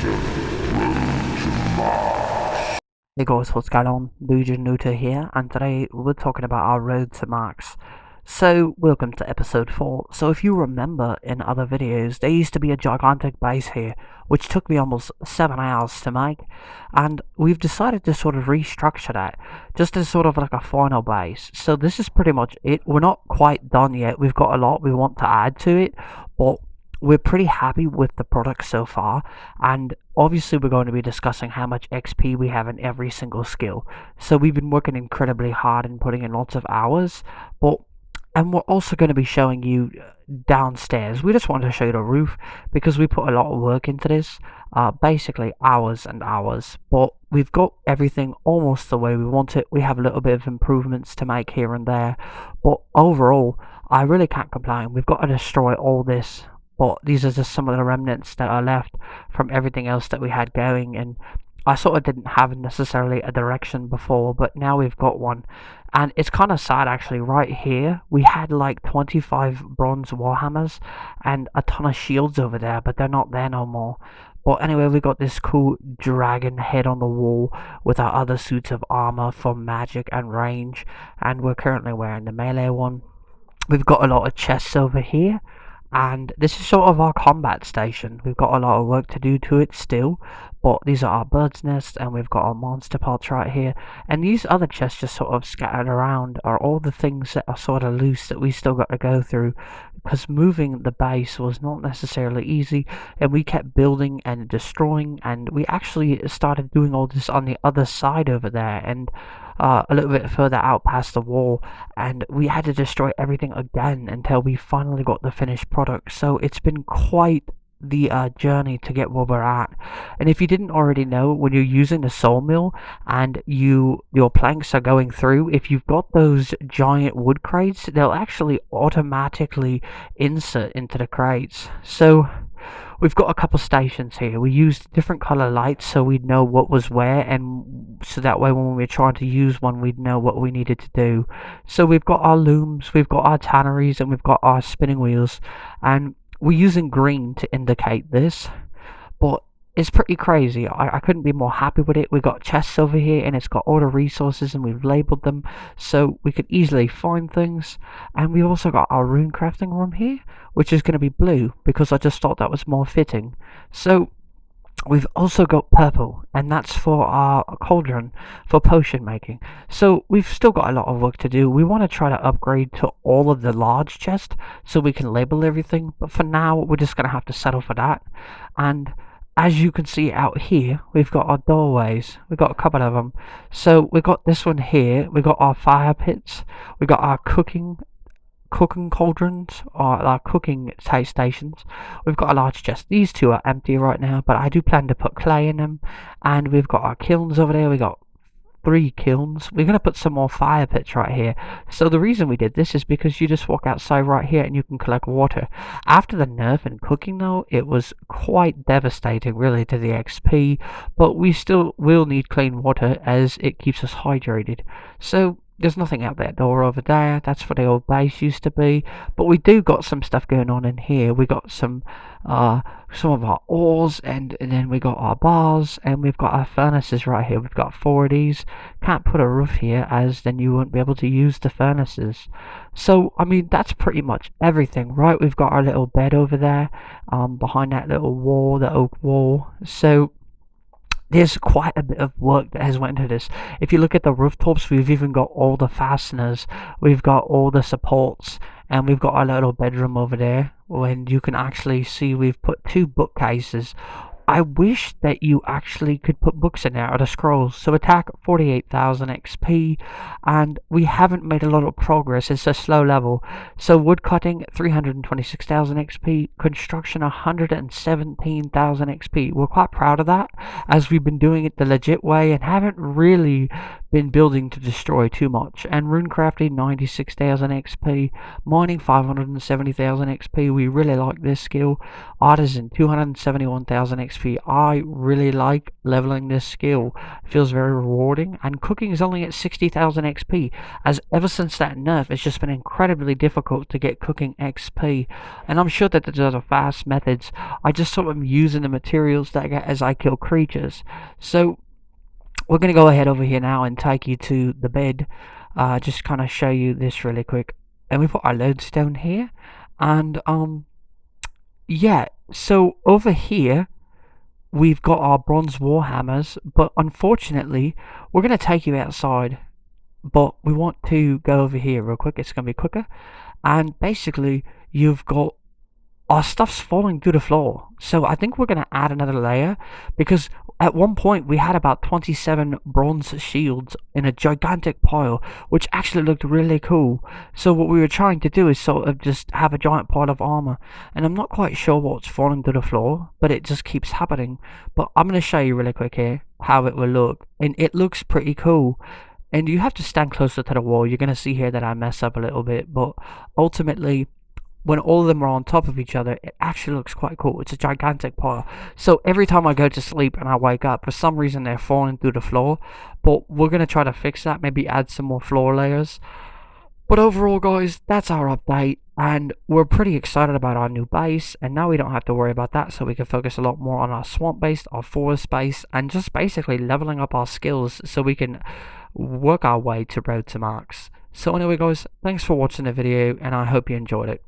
Hey guys, what's going on? Nuta here, and today we're talking about our road to max. So, welcome to episode 4. So, if you remember in other videos, there used to be a gigantic base here, which took me almost 7 hours to make, and we've decided to sort of restructure that, just as sort of like a final base. So, this is pretty much it. We're not quite done yet. We've got a lot we want to add to it, but we're pretty happy with the product so far, and obviously we're going to be discussing how much XP we have in every single skill. So we've been working incredibly hard and putting in lots of hours, and we're also going to be showing you downstairs. We just wanted to show you the roof because we put a lot of work into this, basically hours and hours, but we've got everything almost the way we want it. We have a little bit of improvements to make here and there, but overall I really can't complain. We've got to destroy all this, but these are just some of the remnants that are left from everything else that we had going, and I sort of didn't have necessarily a direction before, but now we've got one. And it's kind of sad actually. Right here we had like 25 bronze warhammers and a ton of shields over there, but they're not there no more. But anyway, we got this cool dragon head on the wall with our other suits of armor for magic and range, and we're currently wearing the melee one. We've got a lot of chests over here, and this is sort of our combat station. We've got a lot of work to do to it still, but these are our bird's nests, and we've got our monster pots right here, and these other chests just sort of scattered around are all the things that are sort of loose that we still got to go through, because moving the base was not necessarily easy, and we kept building and destroying, and we actually started doing all this on the other side over there, and a little bit further out past the wall, and we had to destroy everything again until we finally got the finished product. So it's been quite the journey to get where we're at. And if you didn't already know, when you're using the sawmill and your planks are going through, if you've got those giant wood crates, they'll actually automatically insert into the crates. So we've got a couple stations here. We used different color lights so we'd know what was where, and so that way when we were trying to use one, we'd know what we needed to do. So we've got our looms, we've got our tanneries, and we've got our spinning wheels, and we're using green to indicate this, but it's pretty crazy. I couldn't be more happy with it. We've got chests over here, and it's got all the resources, and we've labeled them so we could easily find things. And we also got our rune crafting room here, which is going to be blue because I just thought that was more fitting. So we've also got purple, and that's for our cauldron for potion making. So we've still got a lot of work to do. We want to try to upgrade to all of the large chests so we can label everything, but for now we're just going to have to settle for that. And as you can see out here, we've got our doorways. We've got a couple of them. So we've got this one here. We've got our fire pits. We've got our cooking cauldrons, or our cooking stations. We've got a large chest. These two are empty right now, but I do plan to put clay in them. And we've got our kilns over there. We got 3 kilns. We're going to put some more fire pits right here. So the reason we did this is because you just walk outside right here and you can collect water. After the nerf in cooking though, it was quite devastating really to the XP, but we still will need clean water as it keeps us hydrated. So there's nothing out that door over there. That's where the old base used to be. But we do got some stuff going on in here. We got some of our ores, and then we got our bars, and we've got our furnaces right here. We've got 4 of these. Can't put a roof here, as then you won't be able to use the furnaces. So I mean, that's pretty much everything, right? We've got our little bed over there, behind that little wall, the oak wall. So there's quite a bit of work that has went into this. If you look at the rooftops, we've even got all the fasteners, we've got all the supports, and we've got our little bedroom over there when you can actually see we've put 2 bookcases. I wish that you actually could put books in there, or the scrolls. So attack 48,000 XP, and we haven't made a lot of progress. It's a slow level. So wood cutting 326,000 XP, construction 117,000 XP. We're quite proud of that, as we've been doing it the legit way and haven't really been building to destroy too much. And runecrafting 96,000 XP, mining 570,000 XP. We really like this skill. Artisan 271,000 XP. I really like leveling this skill. It feels very rewarding, and cooking is only at 60,000 XP, as ever since that nerf it's just been incredibly difficult to get cooking XP, and I'm sure that there's other fast methods. I just sort of using the materials that I get as I kill creatures. So we're going to go ahead over here now and take you to the bed, just kind of show you this really quick. And we put our lodestone here, and yeah, so over here we've got our bronze warhammers, but unfortunately we're going to take you outside, but we want to go over here real quick. It's going to be quicker. And basically you've got our stuff's falling through the floor, so I think we're going to add another layer, because at one point we had about 27 bronze shields in a gigantic pile, which actually looked really cool. So what we were trying to do is sort of just have a giant pile of armor, and I'm not quite sure what's falling through the floor, but it just keeps happening. But I'm going to show you really quick here how it will look, and it looks pretty cool. And you have to stand closer to the wall. You're going to see here that I mess up a little bit, but ultimately when all of them are on top of each other, it actually looks quite cool. It's a gigantic pile. So every time I go to sleep and I wake up, for some reason they're falling through the floor. But we're going to try to fix that, maybe add some more floor layers. But overall, guys, that's our update. And we're pretty excited about our new base. And now we don't have to worry about that, so we can focus a lot more on our swamp base, our forest base, and just basically leveling up our skills so we can work our way to Road to Max. So anyway, guys, thanks for watching the video, and I hope you enjoyed it.